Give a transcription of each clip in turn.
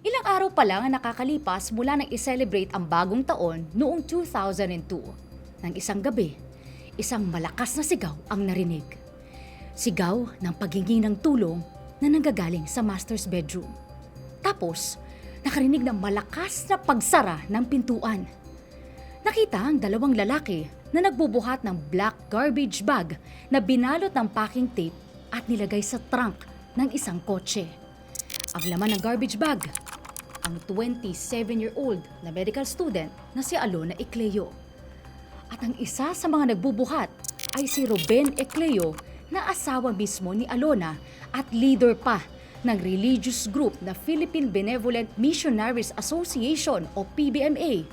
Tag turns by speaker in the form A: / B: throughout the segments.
A: Ilang araw pa lang ang nakakalipas mula nang i-celebrate ang bagong taon noong 2002. Nang isang gabi, isang malakas na sigaw ang narinig. Sigaw ng paghingi ng tulong na nanggagaling sa master's bedroom. Tapos, nakarinig ng malakas na pagsara ng pintuan. Nakita ang dalawang lalaki na nagbubuhat ng black garbage bag na binalot ng packing tape at nilagay sa trunk ng isang kotse. Ang laman ng garbage bag, ang 27-year-old na medical student na si Alona Ecleo. At ang isa sa mga nagbubuhat ay si Ruben Ecleo na asawa mismo ni Alona at leader pa ng religious group na Philippine Benevolent Missionaries Association o PBMA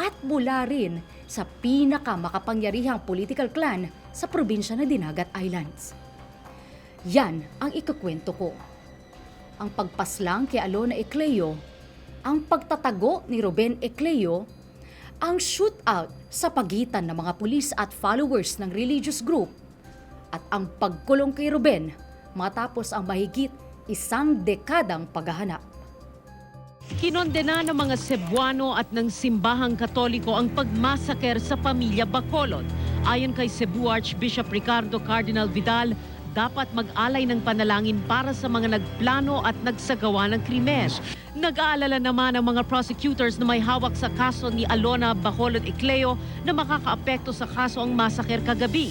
A: at mula rin sa pinakamakapangyarihang political clan sa probinsya na Dinagat Islands. Yan ang ikukwento ko. Ang pagpaslang kay Alona Ecleo, ang pagtatago ni Ruben Ecleo, ang shootout sa pagitan ng mga pulis at followers ng religious group, at ang pagkulong kay Ruben matapos ang mahigit isang dekadang paghahanap.
B: Kinondena ng mga Cebuano at ng simbahang Katoliko ang pagmasaker sa pamilya Bacolod. Ayon kay Cebu Archbishop Ricardo Cardinal Vidal, dapat mag-alay ng panalangin para sa mga nagplano at nagsagawa ng krimen. Nag-aalala naman ang mga prosecutors na may hawak sa kaso ni Alona Bacolod Ecleo na makakaapekto sa kaso ang masaker kagabi.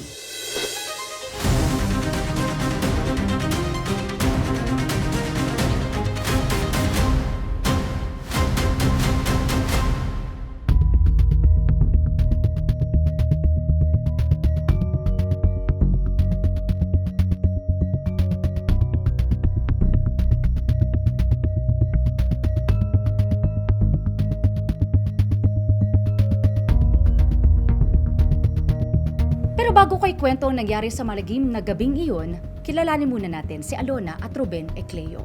A: Pero bago ko ikwento ang nangyari sa malagim na gabing iyon, kilalanin muna natin si Alona at Ruben Ecleo.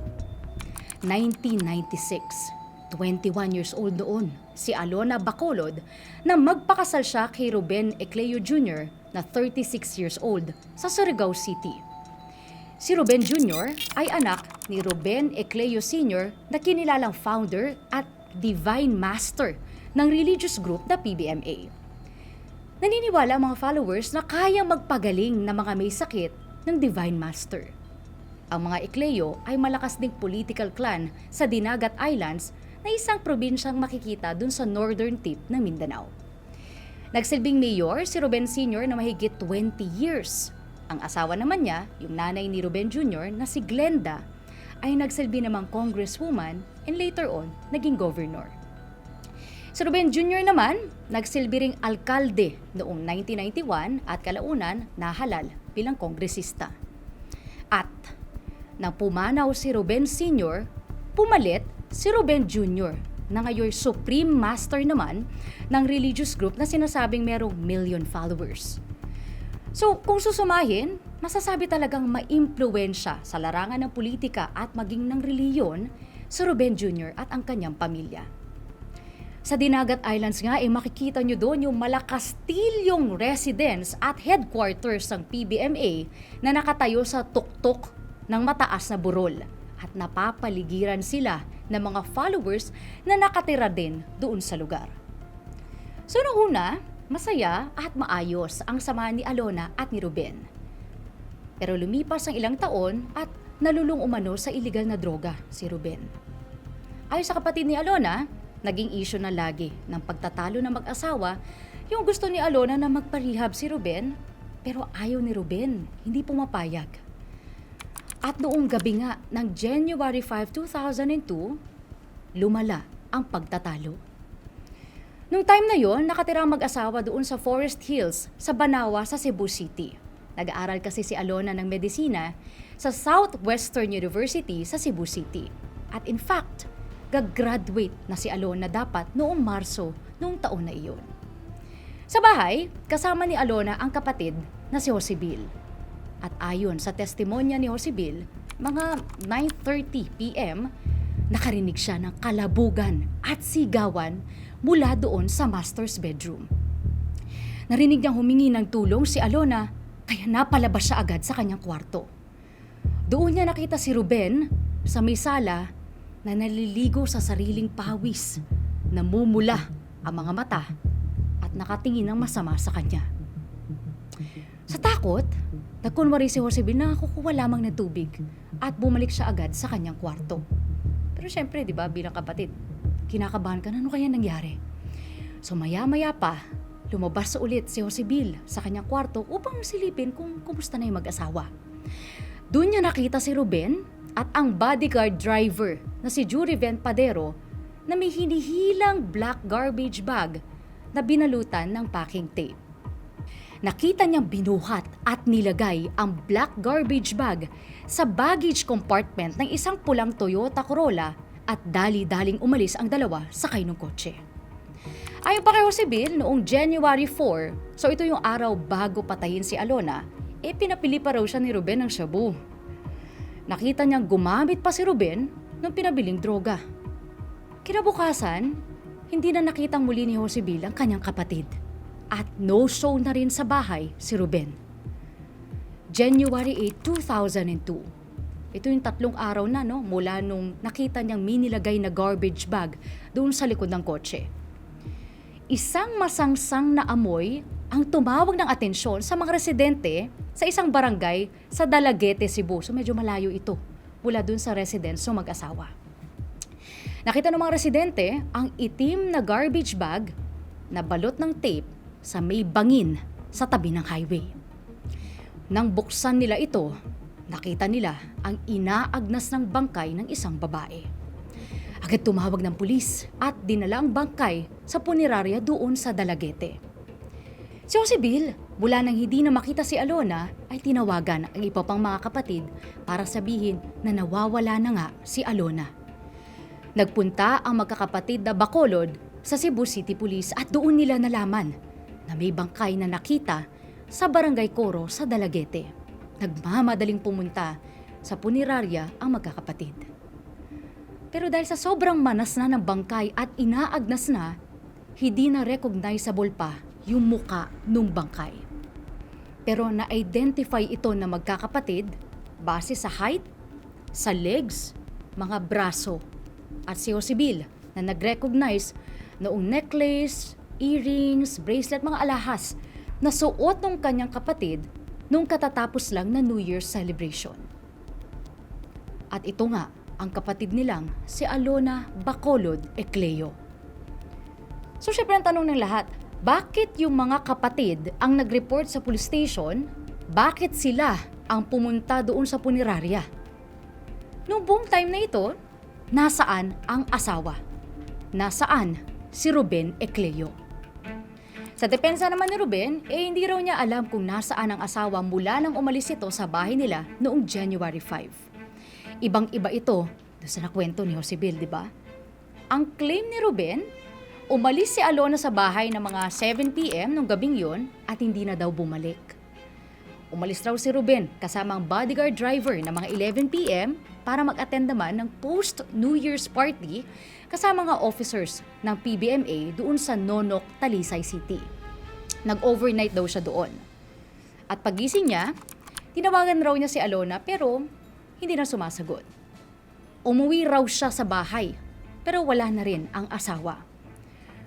A: 1996, 21 years old noon, si Alona Bacolod na magpakasal siya kay Ruben Ecleo Jr. na 36 years old sa Surigao City. Si Ruben Jr. ay anak ni Ruben Ecleo Sr. na kinilalang founder at divine master ng religious group na PBMA. Naniniwala ang mga followers na kayang magpagaling ng mga may sakit ng Divine Master. Ang mga Ecleo ay malakas ding political clan sa Dinagat Islands na isang probinsyang makikita dun sa northern tip ng Mindanao. Nagsilbing mayor si Ruben Sr. na mahigit 20 years. Ang asawa naman niya, yung nanay ni Ruben Jr. na si Glenda, ay nagsilbi namang congresswoman and later on naging governor. Si Ruben Jr. naman, nagsilbi ring alkalde noong 1991 at kalaunan nahalal bilang kongresista. At nang pumanaw si Ruben Sr., pumalit si Ruben Jr. na ngayon Supreme Master naman ng religious group na sinasabing merong million followers. So kung susumahin, masasabi talagang maimpluwensya sa larangan ng politika at maging ng reliyon si Ruben Jr. at ang kanyang pamilya. Sa Dinagat Islands nga, makikita nyo doon yung malakastilyong residence at headquarters ng PBMA na nakatayo sa tuktok ng mataas na burol at napapaligiran sila ng mga followers na nakatira din doon sa lugar. So noong una, masaya at maayos ang samahan ni Alona at ni Ruben. Pero lumipas ang ilang taon at nalulung umano sa iligal na droga si Ruben. Ayon sa kapatid ni Alona, naging issue na lagi ng pagtatalo ng mag-asawa yung gusto ni Alona na magparehab si Ruben, pero ayaw ni Ruben, hindi pumapayag. At noong gabi nga ng January 5, 2002, lumala ang pagtatalo. Nung time na yon, nakatira ang mag-asawa doon sa Forest Hills sa Banawa sa Cebu City. Nag-aaral kasi si Alona ng medisina sa Southwestern University sa Cebu City. At in fact, gag-graduate na si Alona dapat noong Marso noong taon na iyon. Sa bahay, kasama ni Alona ang kapatid na si Josebel. At ayon sa testimonya ni Josebel, mga 9:30 p.m., nakarinig siya ng kalabugan at sigawan mula doon sa master's bedroom. Narinig niyang humingi ng tulong si Alona, kaya napalabas siya agad sa kanyang kwarto. Doon niya nakita si Ruben sa may sala na naliligo sa sariling pawis, namumula ang mga mata at nakatingin ng masama sa kanya. Sa takot, nagkunwari si Josebel na kukuha lamang ng tubig at bumalik siya agad sa kanyang kwarto. Pero syempre, di ba, bilang kapatid, kinakabahan ka na ano kaya nangyari. So maya-maya pa, lumabas ulit si Josebel sa kanyang kwarto upang silipin kung kumusta na yung mag-asawa. Doon niya nakita si Ruben at ang bodyguard driver na si Juriven Padero na may hinihilang black garbage bag na binalutan ng packing tape. Nakita niyang binuhat at nilagay ang black garbage bag sa baggage compartment ng isang pulang Toyota Corolla at dali-daling umalis ang dalawa sakay ng kotse. Ayon pa kay Josebel, noong January 4, so ito yung araw bago patayin si Alona, pinapili pa raw siya ni Ruben ng shabu. Nakita niyang gumamit pa si Ruben ng pinabiling droga. Kinabukasan, hindi na nakitang muli ni Josebel ang kanyang kapatid. At no-show na rin sa bahay si Ruben. January 8, 2002. Ito yung 3 araw na mula nung nakita niyang minilagay na garbage bag doon sa likod ng kotse. Isang masangsang na amoy ang tumawag ng atensyon sa mga residente sa isang barangay sa Dalaguete, Cebu. So medyo malayo ito mula doon sa residence ng mag-asawa. Nakita ng mga residente ang itim na garbage bag na balot ng tape sa may bangin sa tabi ng highway. Nang buksan nila ito, nakita nila ang inaagnas ng bangkay ng isang babae. Agad tumawag ng pulis at dinala ang bangkay sa punerarya doon sa Dalaguete. Si Josebel, mula nang hindi na makita si Alona, ay tinawagan ang iba pang mga kapatid para sabihin na nawawala na nga si Alona. Nagpunta ang magkakapatid na Bacolod sa Cebu City Police at doon nila nalaman na may bangkay na nakita sa Barangay Coro sa Dalaguete. Nagmamadaling pumunta sa punerarya ang magkakapatid. Pero dahil sa sobrang manas na ng bangkay at inaagnas na, hindi na recognizable pa yung muka nung bangkay. Pero na-identify ito na magkakapatid base sa height, sa legs, mga braso, at si Josebel na nag-recognize noong necklace, earrings, bracelet, mga alahas na suot ng kanyang kapatid nung katatapos lang na New Year's celebration. At ito nga ang kapatid nilang si Alona Bacolod Ecleo. So syempre ang tanong ng lahat, bakit yung mga kapatid ang nag-report sa police station? Bakit sila ang pumunta doon sa punerarya? Noong buong time na ito, nasaan ang asawa? Nasaan si Ruben Ecleo? Sa depensa naman ni Ruben, hindi raw niya alam kung nasaan ang asawa mula nang umalis ito sa bahay nila noong January 5. Ibang-iba ito doon sa nakwento ni Josebel, di ba? Ang claim ni Ruben, umalis si Alona sa bahay ng mga 7 p.m. nung gabing yon at hindi na daw bumalik. Umalis raw si Ruben kasama ang bodyguard driver ng mga 11 p.m. para mag-attend naman ng post-New Year's party kasama mga officers ng PBMA doon sa Nonok, Talisay City. Nag-overnight daw siya doon. At pagising niya, tinawagan raw niya si Alona pero hindi na sumasagot. Umuwi raw siya sa bahay pero wala na rin ang asawa.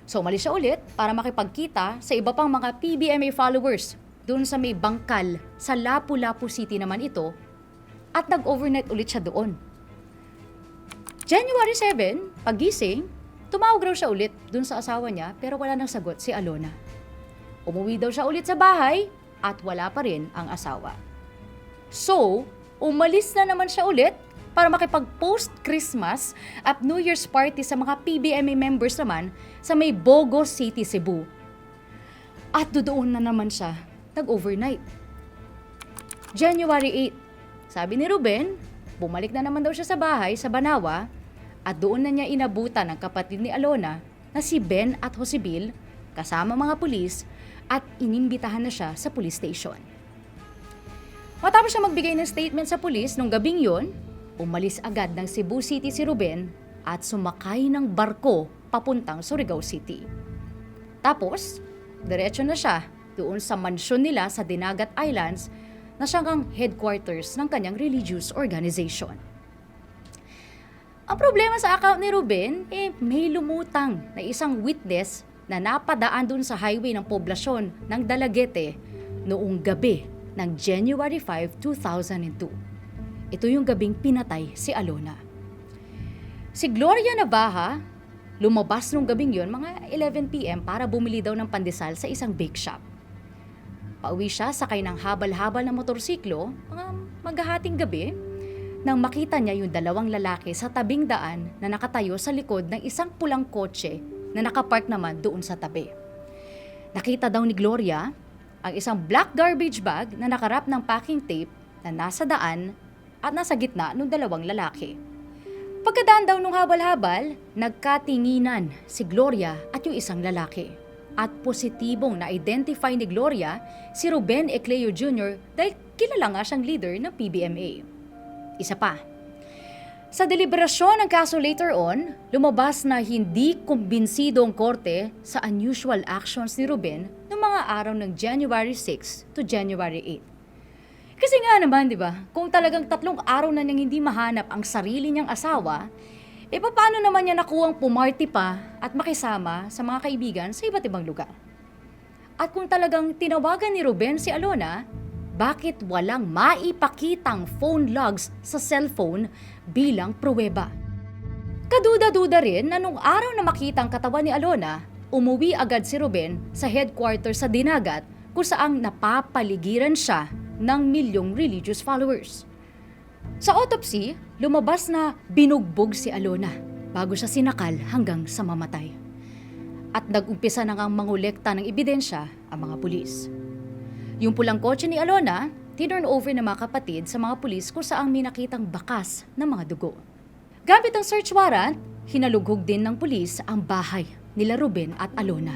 A: So umalis siya ulit para makipagkita sa iba pang mga PBMA followers doon sa may bangkal sa Lapu-Lapu City naman ito at nag-overnight ulit siya doon. January 7, pagising, tumawag raw siya ulit doon sa asawa niya pero wala nang sagot si Alona. Umuwi daw siya ulit sa bahay at wala pa rin ang asawa. So, umalis na naman siya ulit para makipag-post-Christmas at New Year's party sa mga PBMA members naman sa may Bogo City, Cebu. At doon na naman siya nag-overnight. January 8, sabi ni Ruben, bumalik na naman daw siya sa bahay sa Banawa at doon na niya inabutan ang kapatid ni Alona na si Ben at Josebel kasama mga pulis at inimbitahan na siya sa police station. Matapos siya magbigay ng statement sa pulis nung gabing yon, umalis agad ng Cebu City si Ruben at sumakay ng barko papuntang Surigao City. Tapos, diretso na siya doon sa mansyon nila sa Dinagat Islands na siyang ang headquarters ng kanyang religious organization. Ang problema sa account ni Ruben, may lumutang na isang witness na napadaan dun sa highway ng poblasyon ng Dalaguete noong gabi ng January 5, 2002. Ito yung gabing pinatay si Alona. Si Gloria Navaja, lumabas nung gabing yon mga 11 p.m. para bumili daw ng pandesal sa isang bake shop. Pauwi siya sakay ng habal-habal na motorsiklo, mga maghahating gabi, nang makita niya yung dalawang lalaki sa tabing daan na nakatayo sa likod ng isang pulang kotse na nakapark naman doon sa tabi. Nakita daw ni Gloria ang isang black garbage bag na nakarap ng packing tape na nasa daan at nasa gitna ng dalawang lalaki. Pagkadaan daw nung habal-habal, nagkatinginan si Gloria at yung isang lalaki. At positibong na-identify ni Gloria si Ruben Ecleo Jr. dahil kilala nga siyang leader ng PBMA. Isa pa, sa deliberasyon ng kaso later on, lumabas na hindi kumbinsido ang korte sa unusual actions ni Ruben noong mga araw ng January 6 to January 8. Kasi nga naman, di ba, kung talagang 3 araw na niyang hindi mahanap ang sarili niyang asawa, paano naman niya nakuwang pumarty pa at makisama sa mga kaibigan sa iba't ibang lugar? At kung talagang tinawagan ni Ruben si Alona, bakit walang maipakitang phone logs sa cellphone bilang pruweba? Kaduda-duda rin na nung araw na makita ang katawan ni Alona, umuwi agad si Ruben sa headquarters sa Dinagat kung saang napapaligiran siya ng milyong religious followers. Sa autopsy, lumabas na binugbog si Alona bago siya sinakal hanggang sa mamatay. At nag-umpisa na ngang mangolekta ng ebidensya ang mga pulis. Yung pulang kotse ni Alona, tinurn over ng mga kapatid sa mga pulis kung saan may nakitang bakas ng mga dugo. Gamit ang search warrant, hinalughog din ng pulis ang bahay nila Ruben at Alona.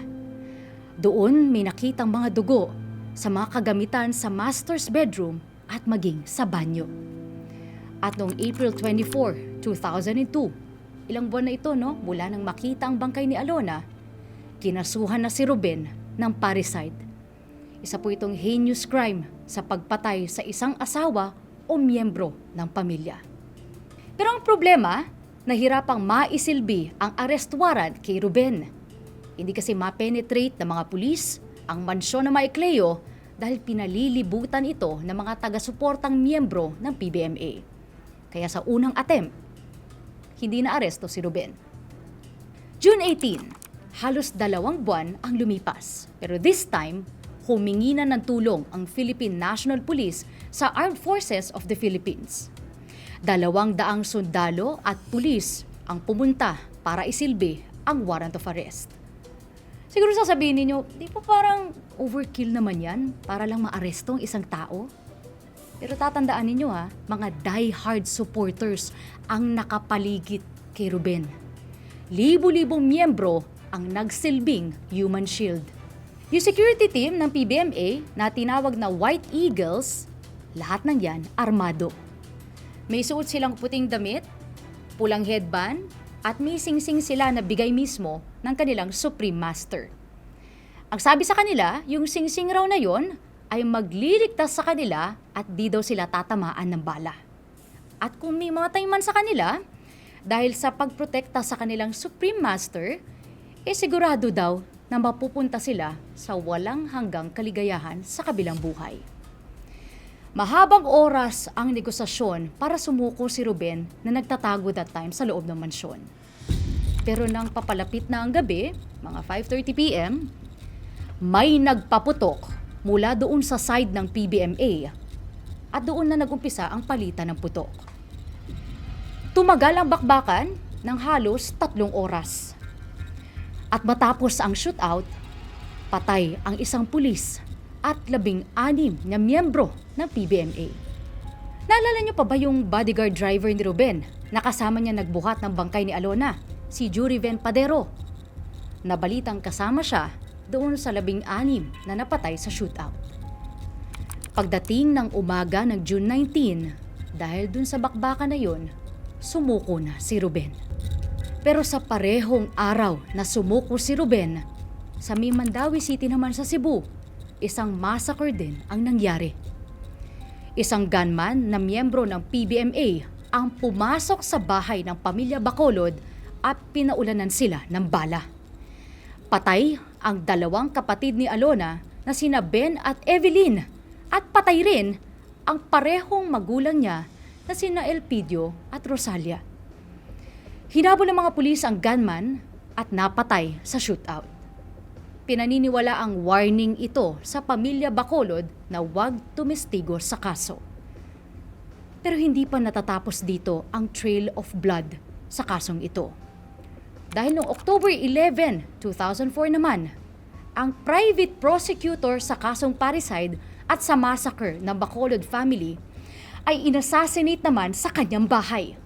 A: Doon may nakitang mga dugo sa mga kagamitan sa master's bedroom at maging sa banyo. At noong April 24, 2002, ilang buwan na ito mula nang makita ang bangkay ni Alona, kinasuhan na si Ruben ng parricide. Isa po itong heinous crime sa pagpatay sa isang asawa o miyembro ng pamilya. Pero ang problema, nahirapang maisilbi ang arrest warrant kay Ruben. Hindi kasi ma-penetrate ng mga pulis ang mansyon ng Ecleo dahil pinalilibutan ito ng mga taga-suportang miyembro ng PBMA. Kaya sa unang attempt, hindi na aresto si Ruben. June 18, halos 2 buwan ang lumipas. Pero this time, humingi na ng tulong ang Philippine National Police sa Armed Forces of the Philippines. 200 sundalo at pulis ang pumunta para isilbi ang warrant of arrest. Siguro sasabihin ninyo, di po parang overkill naman yan para lang maaresto ang isang tao? Pero tatandaan ninyo mga die-hard supporters ang nakapaligid kay Ruben. Libo-libong miyembro ang nagsilbing human shield. Yung security team ng PBMA na tinawag na White Eagles, lahat ng yan armado. May suot silang puting damit, pulang headband, at may singsing sila na bigay mismo ng kanilang Supreme Master. Ang sabi sa kanila, yung singsing raw na yon ay magliligtas sa kanila at di daw sila tatamaan ng bala. At kung may matay man sa kanila, dahil sa pagprotekta sa kanilang Supreme Master, sigurado daw na mapupunta sila sa walang hanggang kaligayahan sa kabilang buhay. Mahabang oras ang negosasyon para sumuko si Ruben na nagtatago that time sa loob ng mansyon. Pero nang papalapit na ang gabi, mga 5:30 p.m., may nagpaputok mula doon sa side ng PBMA at doon na nagumpisa ang palitan ng putok. Tumagal ang bakbakan ng halos 3 oras. At matapos ang shootout, patay ang isang pulis at 16 na miyembro ng PBMA. Naalala niyo pa ba yung bodyguard driver ni Ruben na kasama niya nagbuhat ng bangkay ni Alona, si Juriven Padero? Nabalitang kasama siya doon sa 16 na napatay sa shootout. Pagdating ng umaga ng June 19, dahil dun sa bakbakan na yon, sumuko na si Ruben. Pero sa parehong araw na sumuko si Ruben, sa Mandawi City naman sa Cebu, isang massacre din ang nangyari. Isang gunman na miyembro ng PBMA ang pumasok sa bahay ng pamilya Bacolod at pinaulanan sila ng bala. Patay ang dalawang kapatid ni Alona na sina Ben at Evelyn at patay rin ang parehong magulang niya na sina Elpidio at Rosalia. Hinabol ng mga pulis ang gunman at napatay sa shootout. Pinaniniwala ang warning ito sa pamilya Bacolod na huwag tumestigo sa kaso. Pero hindi pa natatapos dito ang trail of blood sa kasong ito. Dahil noong October 11, 2004 naman, ang private prosecutor sa kasong parricide at sa massacre ng Bacolod family ay inassassinate naman sa kanyang bahay.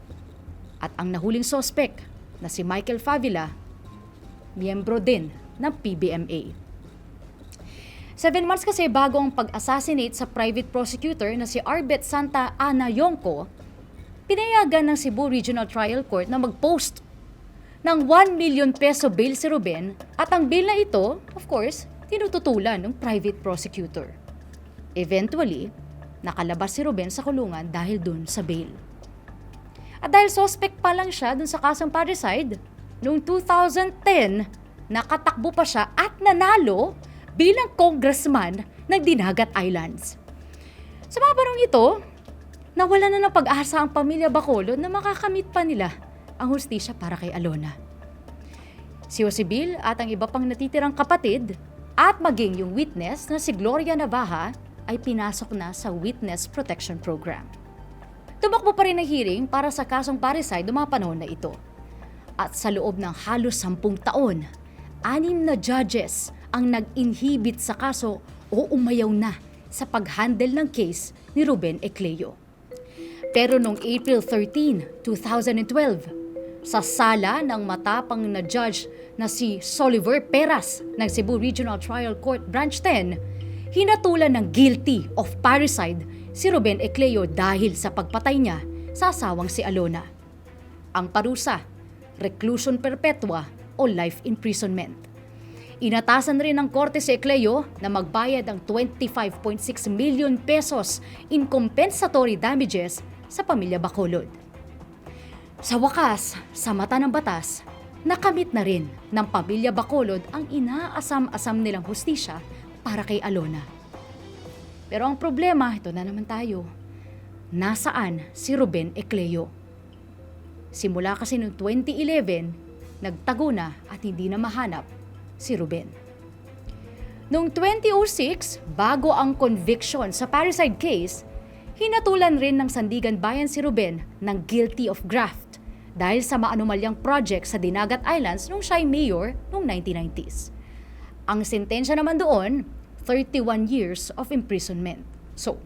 A: At ang nahuling sospek na si Michael Favila, miyembro din ng PBMA. 7 months kasi bago ang pag-assassinate sa private prosecutor na si Arbet Santa Ana Yongco, pinayagan ng Cebu Regional Trial Court na mag-post ng 1 million peso bail si Ruben at ang bail na ito, of course, tinututulan ng private prosecutor. Eventually, nakalabas si Ruben sa kulungan dahil dun sa bail. At dahil suspect pa lang siya dun sa kasong parricide, noong 2010, nakatakbo pa siya at nanalo bilang congressman ng Dinagat Islands. Sa mga panahong ito, nawala na ng pag-asa ang pamilya Bacolod na makakamit pa nila ang hustisya para kay Alona. Si Josebel at ang iba pang natitirang kapatid at maging yung witness na si Gloria Navaja ay pinasok na sa Witness Protection Program. Tumakbo pa rin ang hearing para sa kasong parricide noong mga panahon na ito. At sa loob ng halos 10 taon, 6 na judges ang nag-inhibit sa kaso o umayaw na sa pag-handle ng case ni Ruben Ecleo. Pero noong April 13, 2012, sa sala ng matapang na judge na si Soliver Peras ng Cebu Regional Trial Court Branch 10, hinatulan ng guilty of parricide si Ruben Ecleo dahil sa pagpatay niya sa asawang si Alona. Ang parusa, reclusion perpetua o life imprisonment. Inatasan rin ng korte si Ecleo na magbayad ng 25.6 million pesos in compensatory damages sa pamilya Bacolod. Sa wakas, sa mata ng batas, nakamit na rin ng pamilya Bacolod ang inaasam-asam nilang hustisya para kay Alona. Pero ang problema, ito na naman tayo, nasaan si Ruben Ecleo? Simula kasi noong 2011, nagtago na at hindi na mahanap si Ruben. Noong 2006, bago ang conviction sa parricide case, hinatulan rin ng Sandigan Bayan si Ruben ng guilty of graft dahil sa maanumalyang project sa Dinagat Islands nung siya ay mayor noong 1990s. Ang sentensya naman doon, 31 years of imprisonment. So,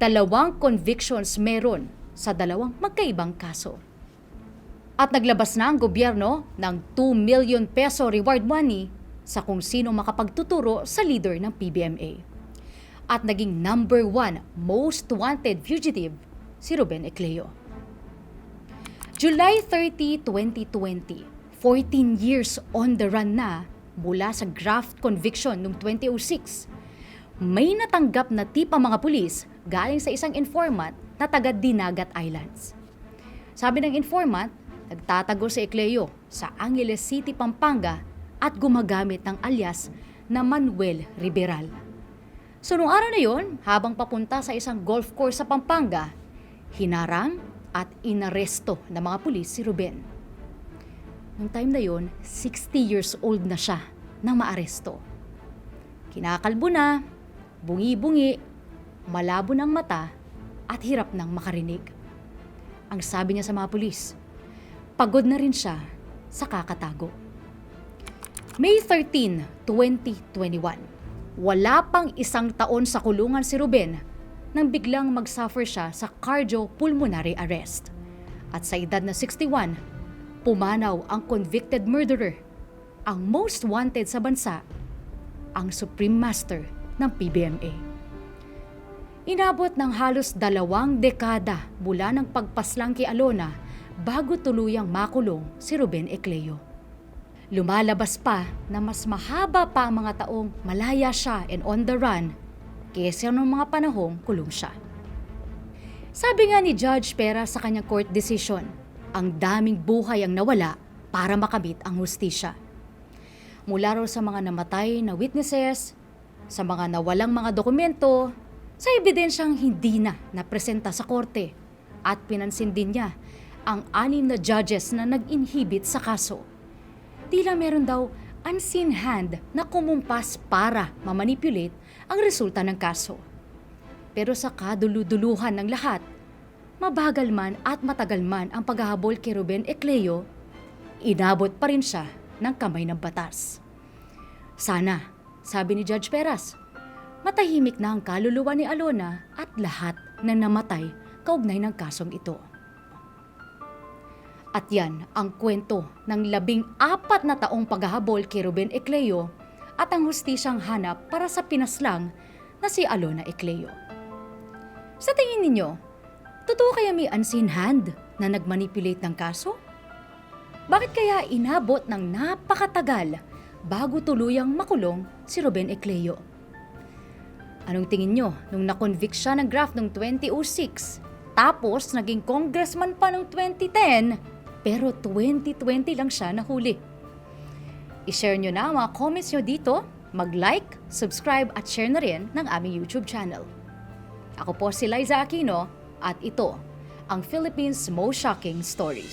A: 2 convictions meron sa 2 magkaibang kaso. At naglabas na ang gobyerno ng 2 million peso reward money sa kung sino makapagtuturo sa leader ng PBMA. At naging number 1 most wanted fugitive si Ruben Ecleo. July 30, 2020, 14 years on the run na mula sa graft conviction noong 2006. May natanggap na tip ang mga pulis galing sa isang informant na taga Dinagat Islands. Sabi ng informant, nagtatago si Ecleo sa Angeles City, Pampanga at gumagamit ng alias na Manuel Riberal. So noong araw na yon, habang papunta sa isang golf course sa Pampanga, hinarang at inaresto ng mga pulis si Ruben. Noong time na yon, 60 years old na siya nang maaresto. Kinakalbo na, bungi-bungi, malabo ng mata at hirap nang makarinig. Ang sabi niya sa mga pulis, pagod na rin siya sa kakatago. May 13, 2021. Wala pang 1 taon sa kulungan si Ruben nang biglang mag-suffer siya sa cardiopulmonary arrest. At sa edad na 61, pumanaw ang convicted murderer, ang most wanted sa bansa, ang Supreme Master ng PBMA. Inabot ng halos 2 dekada mula ng pagpaslang kay Alona bago tuluyang makulong si Ruben Ecleo. Lumalabas pa na mas mahaba pa ang mga taong malaya siya and on the run kaysa noong mga panahong kulong siya. Sabi nga ni Judge Pera sa kanyang court decision, ang daming buhay ang nawala para makamit ang hustisya. Mula raw sa mga namatay na witnesses, sa mga nawalang mga dokumento, sa ebidensyang hindi na napresenta sa korte, at pinansin din niya ang 6 na judges na nag-inhibit sa kaso. Tila meron daw unseen hand na kumumpas para mamanipulate ang resulta ng kaso. Pero sa kaduluduluhan ng lahat, mabagal man at matagal man ang paghahabol kay Ruben Ecleo, inabot pa rin siya ng kamay ng batas. Sana, sabi ni Judge Peras, matahimik na ang kaluluwa ni Alona at lahat ng namatay kaugnay ng kasong ito. At yan ang kwento ng 14 na taong paghahabol kay Ruben Ecleo at ang hustisyang hanap para sa pinaslang na si Alona Ecleo. Sa tingin ninyo, totoo kaya may unseen hand na nagmanipulate ng kaso? Bakit kaya inabot ng napakatagal bago tuluyang makulong si Ruben Ecleo? Anong tingin nyo nung na-convict siya ng graft noong 2006, tapos naging congressman pa noong 2010, pero 2020 lang siya nahuli? I-share nyo na ang mga comments nyo dito, mag-like, subscribe at share na rin ng aming YouTube channel. Ako po si Liza Aquino at ito ang Philippines' Most Shocking Stories.